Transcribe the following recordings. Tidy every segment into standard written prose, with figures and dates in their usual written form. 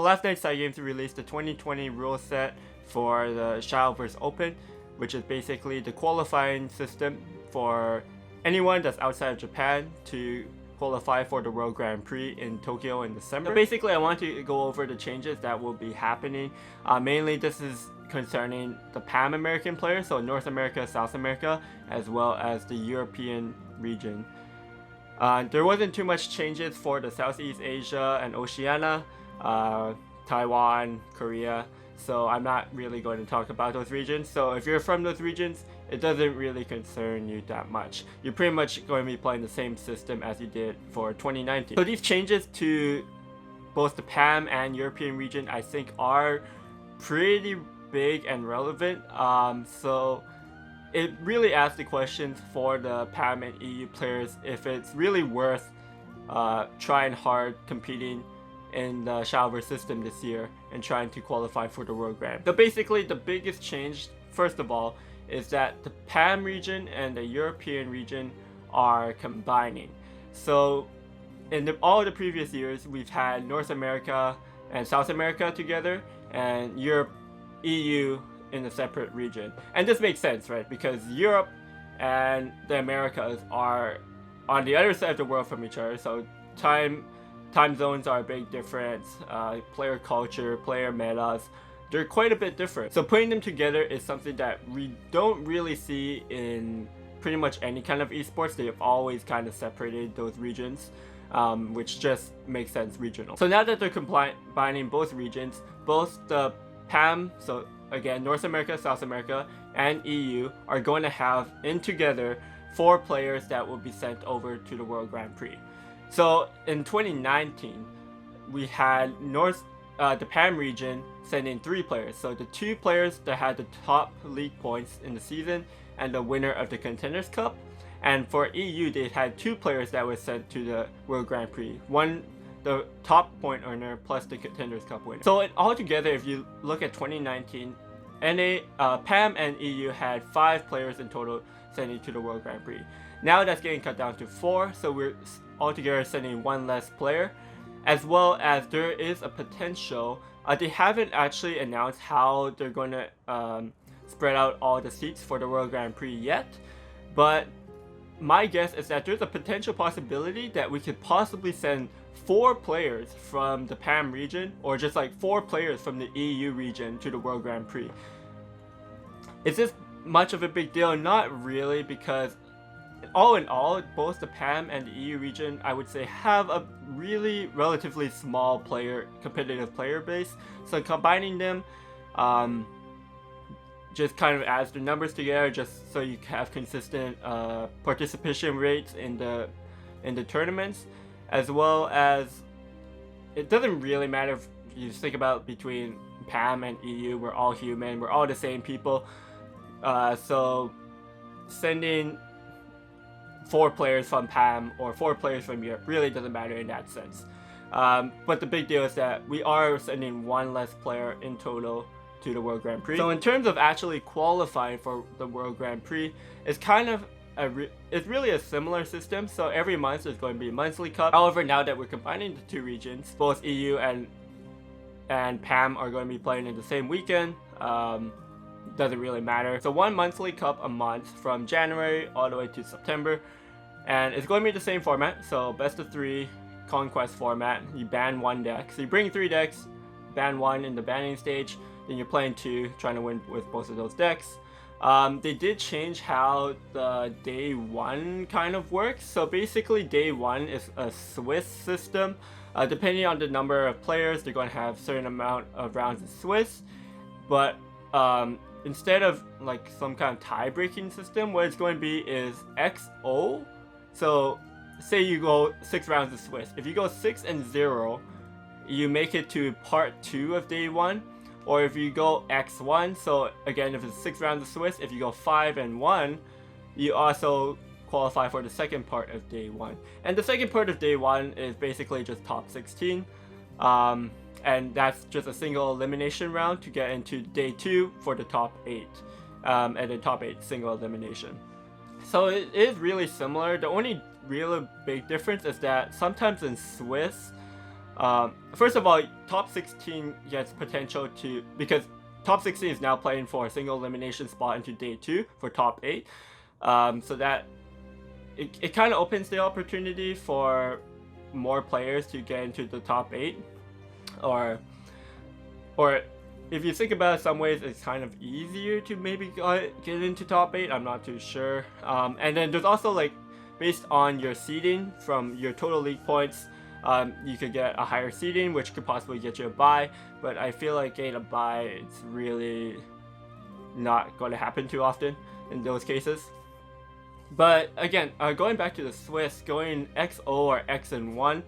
last night's side games released the 2020 rule set for the Shadowverse Open, which is basically the qualifying system for anyone that's outside of Japan to qualify for the World Grand Prix in Tokyo in December. So basically, I want to go over the changes that will be happening. Mainly, this is concerning the Pan American players, so North America, South America, as well as the European region. There wasn't too much changes for the Southeast Asia and Oceania, Taiwan, Korea, so I'm not really going to talk about those regions. So if you're from those regions, it doesn't really concern you that much. You're pretty much going to be playing the same system as you did for 2019. So these changes to both the PAM and European region, I think, are pretty big and relevant. So it really asks the questions for the PAM and EU players if it's really worth trying hard competing in the Shadowverse system this year and trying to qualify for the World Grand. So basically, the biggest change, first of all, is that the PAM region and the European region are combining. So in all the previous years, we've had North America and South America together and Europe, EU in a separate region. And this makes sense, right? Because Europe and the Americas are on the other side of the world from each other, so time zones are a big difference, player culture, player metas, they're quite a bit different. So putting them together is something that we don't really see in pretty much any kind of esports. They have always kind of separated those regions, which just makes sense regional. So now that they're combining both regions, both the PAM, so again, North America, South America, and EU are going to have in together 4 players that will be sent over to the World Grand Prix. So in 2019, we had the PAM region send in 3 players. So the 2 players that had the top league points in the season and the winner of the Contenders Cup. And for EU, they had 2 players that were sent to the World Grand Prix. One, the top point earner, plus the Contenders Cup winner. So altogether, if you look at 2019, PAM and EU had 5 players in total sending to the World Grand Prix. Now that's getting cut down to 4, so we're altogether sending 1 less player, as well as there is a potential. They haven't actually announced how they're going to spread out all the seats for the World Grand Prix yet, but my guess is that there's a potential possibility that we could possibly send 4 players from the PAM region, or just like 4 players from the EU region to the World Grand Prix. Is this much of a big deal? Not really, because all in all, both the PAM and the EU region, I would say, have a really relatively small competitive player base. So combining them just kind of adds the numbers together, just so you have consistent participation rates in the tournaments, as well as it doesn't really matter if you think about between PAM and EU. We're all human, we're all the same people. So sending 4 players from PAM or 4 players from Europe really doesn't matter in that sense. But the big deal is that we are sending 1 less player in total to the World Grand Prix. So in terms of actually qualifying for the World Grand Prix, it's kind of it's really a similar system. So every month there's going to be a monthly cup. However, now that we're combining the 2 regions, both EU and PAM are going to be playing in the same weekend. Doesn't really matter. So 1 monthly cup a month from January all the way to September, and it's going to be the same format. So best of 3 conquest format. You ban 1 deck, so you bring 3 decks, ban 1 in the banning stage, then you're playing 2, trying to win with both of those decks. They did change how the day 1 kind of works. So basically day 1 is a Swiss system. Depending on the number of players, they're going to have a certain amount of rounds in Swiss, but instead of like some kind of tie-breaking system, what it's going to be is XO. So say you go 6 rounds of Swiss. If you go 6-0, you make it to part 2 of day 1. Or if you go X1, so again, if it's 6 rounds of Swiss, if you go 5-1, you also qualify for the second part of day 1. And the second part of day 1 is basically just top 16. And that's just a single elimination round to get into day 2 for the top 8. And then top 8 single elimination. So it is really similar. The only real big difference is that sometimes in Swiss, First of all, top 16 gets potential to, because top 16 is now playing for a single elimination spot into day 2 for top 8. So that it kind of opens the opportunity for more players to get into the top 8, or if you think about it, some ways it's kind of easier to maybe get into top 8. I'm not too sure. And then there's also, like, based on your seeding from your total league points, you could get a higher seeding, which could possibly get you a bye. But I feel like getting a bye, it's really not going to happen too often in those cases. But again, going back to the Swiss, going XO or X and 1,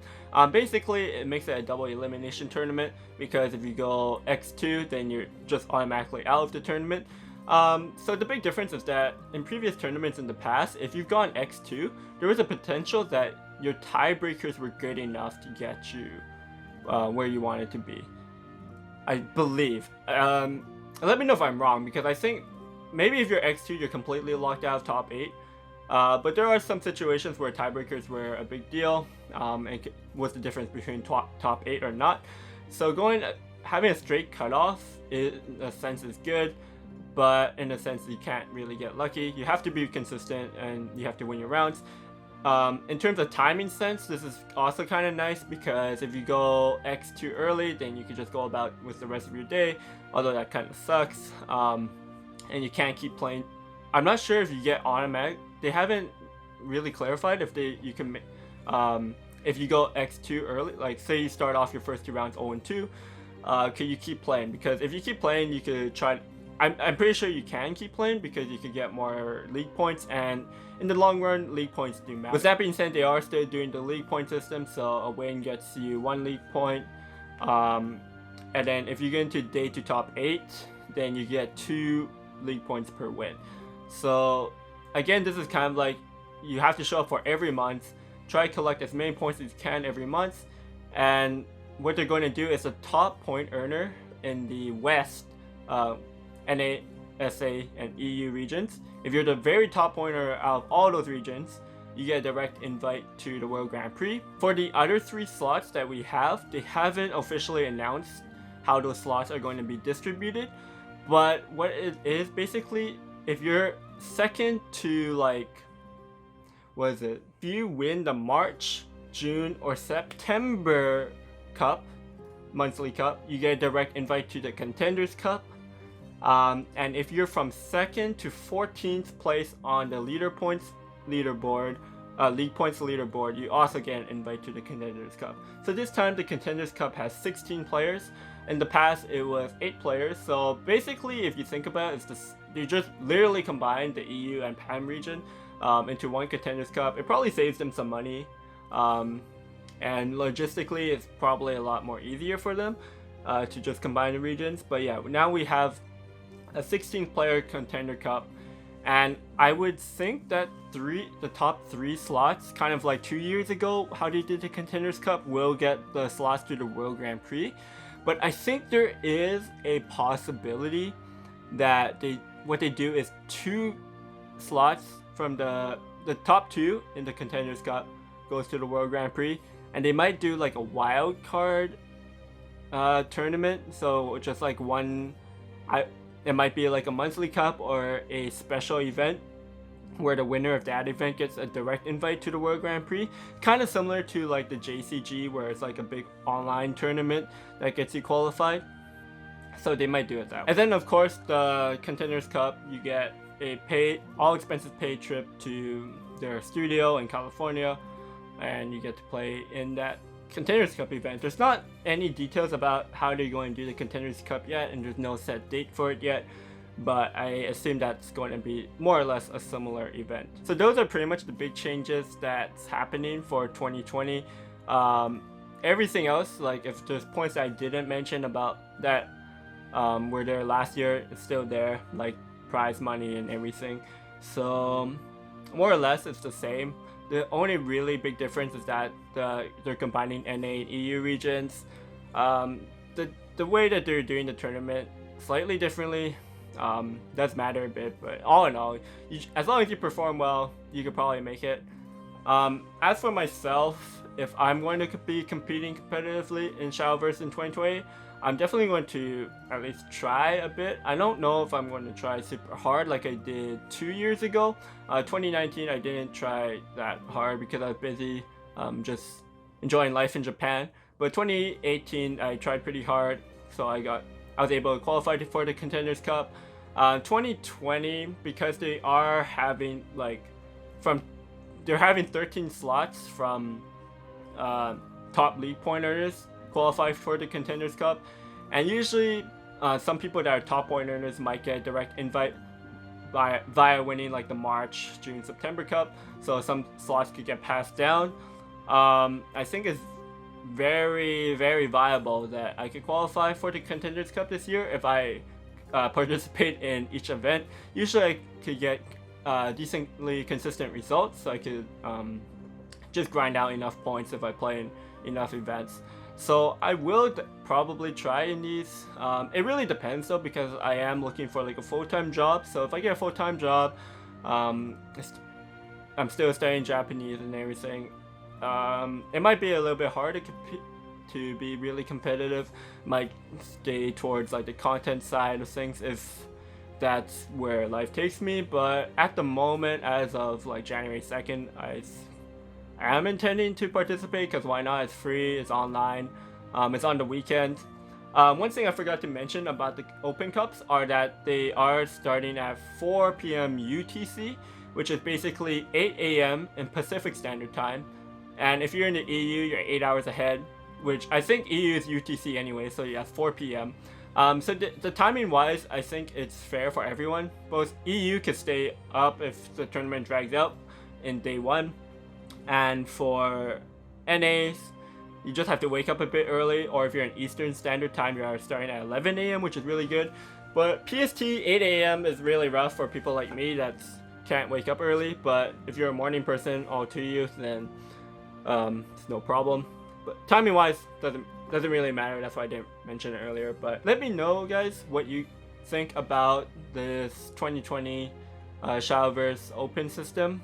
basically it makes it a double elimination tournament, because if you go X2, then you're just automatically out of the tournament. So the big difference is that in previous tournaments in the past, if you've gone X2, there was a potential that your tiebreakers were good enough to get you where you wanted to be, I believe. Let me know if I'm wrong, because I think maybe if you're X2, you're completely locked out of top 8. But there are some situations where tiebreakers were a big deal, and what's the difference between top 8 or not. So having a straight cutoff in a sense is good, but in a sense you can't really get lucky. You have to be consistent and you have to win your rounds. In terms of timing sense, this is also kind of nice, because if you go X too early, then you can just go about with the rest of your day, although that kind of sucks. And you can't keep playing. I'm not sure if you get automatic. They haven't really clarified if you can, if you go X2 early, like say you start off your first 2 rounds 0-2, can you keep playing? Because if you keep playing, you could try. I'm pretty sure you can keep playing, because you could get more league points, and in the long run, league points do matter. With that being said, they are still doing the league point system, so a win gets you 1 league point, and then if you get into day 2 top 8, then you get 2 league points per win. So again, this is kind of like, you have to show up for every month, try to collect as many points as you can every month, and what they're going to do is the top point earner in the West, NA, SA, and EU regions. If you're the very top pointer out of all those regions, you get a direct invite to the World Grand Prix. For the other 3 slots that we have, they haven't officially announced how those slots are going to be distributed, but what it is basically, if you're second to, like, what is it? If you win the March, June, or September Cup, monthly cup, you get a direct invite to the Contenders Cup. And if you're from 2nd to 14th place on the league points leaderboard, you also get an invite to the Contenders Cup. So this time the Contenders Cup has 16 players. In the past it was 8 players. So basically, if you think about it, they just literally combined the EU and PAM region into one Contenders Cup. It probably saves them some money, and logistically it's probably a lot more easier for them to just combine the regions. But yeah, now we have a 16-player Contender Cup, and I would think that the top 3 slots, kind of like 2 years ago how they did the Contenders Cup, will get the slots to the World Grand Prix. But I think there is a possibility that what they do is 2 slots from the top 2 in the Contenders Cup goes to the World Grand Prix, and they might do like a wild card tournament. So just like it might be like a monthly cup or a special event where the winner of that event gets a direct invite to the World Grand Prix. Kind of similar to like the JCG, where it's like a big online tournament that gets you qualified. So they might do it that way. And then of course the Contenders Cup, you get a all expenses paid trip to their studio in California, and you get to play in that Contenders Cup event. There's not any details about how they're going to do the Contenders Cup yet, and there's no set date for it yet, but I assume that's going to be more or less a similar event. So those are pretty much the big changes that's happening for 2020. Everything else, like if there's points that I didn't mention about that were there last year, it's still there, like prize money and everything. So more or less it's the same. The only really big difference is that they're combining NA and EU regions. The way that they're doing the tournament slightly differently does matter a bit, but all in all, as long as you perform well, you could probably make it. As for myself, if I'm going to be competing competitively in Shadowverse in 2020, I'm definitely going to at least try a bit. I don't know if I'm going to try super hard like I did 2 years ago. 2019 I didn't try that hard because I was busy just enjoying life in Japan. But 2018 I tried pretty hard, so I was able to qualify for the Contenders Cup. 2020, because they are having they're having 13 slots from top league point earners qualify for the Contenders Cup, and usually some people that are top point earners might get a direct invite via winning like the March, June, September Cup, so some slots could get passed down. I think it's very, very viable that I could qualify for the Contenders Cup this year if I participate in each event. Usually I could get decently consistent results, so I could just grind out enough points if I play in enough events. So I will probably try in these. It really depends though, because I am looking for like a full-time job. So if I get a full-time job, I'm still studying Japanese and everything. It might be a little bit hard to be really competitive. Might stay towards like the content side of things if that's where life takes me. But at the moment, as of like January 2nd, I am intending to participate, because why not? It's free, it's online, it's on the weekend. One thing I forgot to mention about the Open Cups are that they are starting at 4 p.m. UTC, which is basically 8 a.m. in Pacific Standard Time. And if you're in the EU, you're 8 hours ahead, which I think EU is UTC anyway, so yeah, 4 p.m. So the timing wise, I think it's fair for everyone. Both EU could stay up if the tournament drags out in day one, and for NAs, you just have to wake up a bit early, or if you're in Eastern Standard Time, you are starting at 11 a.m., which is really good. But PST 8 a.m. is really rough for people like me that can't wake up early, but if you're a morning person, all to you, then it's no problem. But timing wise doesn't really matter, that's why I didn't mention it earlier. But let me know, guys, what you think about this 2020 Shadowverse Open system,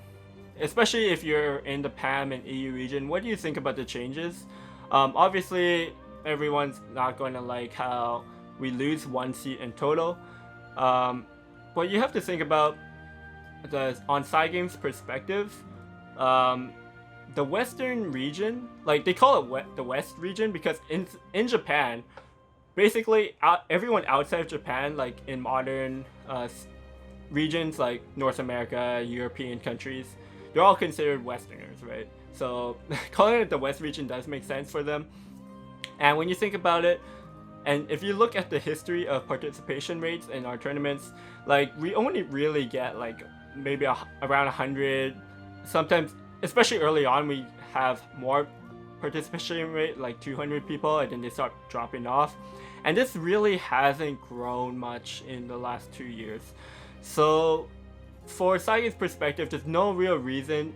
especially if you're in the PAM and EU region. What do you think about the changes? Obviously everyone's not going to like how we lose 1 seat in total, but you have to think about on side games perspective. The Western region, like they call it the West region, because in Japan, basically everyone outside of Japan, like in modern regions like North America, European countries, they're all considered Westerners, right? So calling it the West region does make sense for them. And when you think about it, and if you look at the history of participation rates in our tournaments, like we only really get like maybe around 100. Sometimes, especially early on, we have more participation rate, like 200 people, and then they start dropping off. And this really hasn't grown much in the last 2 years. So for Saigen's perspective, there's no real reason,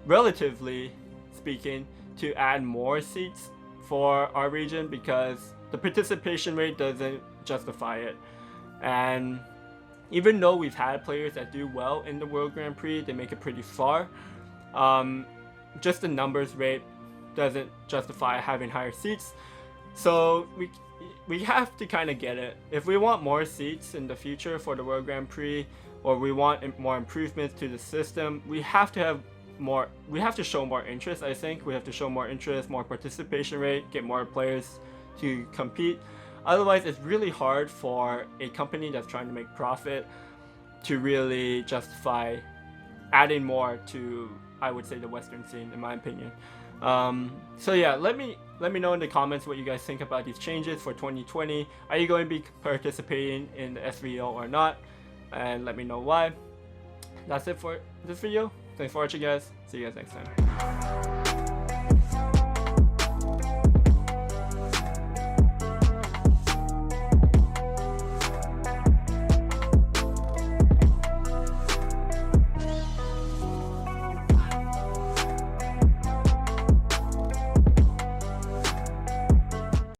relatively speaking, to add more seats for our region, because the participation rate doesn't justify it. And even though we've had players that do well in the World Grand Prix, they make it pretty far, just the numbers rate doesn't justify having higher seats. So we have to kind of get it. If we want more seats in the future for the World Grand Prix, or we want more improvements to the system, we have to have more. We have to show more interest. I think we have to show more interest, more participation rate, get more players to compete. Otherwise, it's really hard for a company that's trying to make profit to really justify adding more to, I would say, the Western scene, in my opinion. So yeah, let me know in the comments what you guys think about these changes for 2020. Are you going to be participating in the SVO or not? And let me know why. That's it for this video. Thanks for watching, guys. See you guys next time.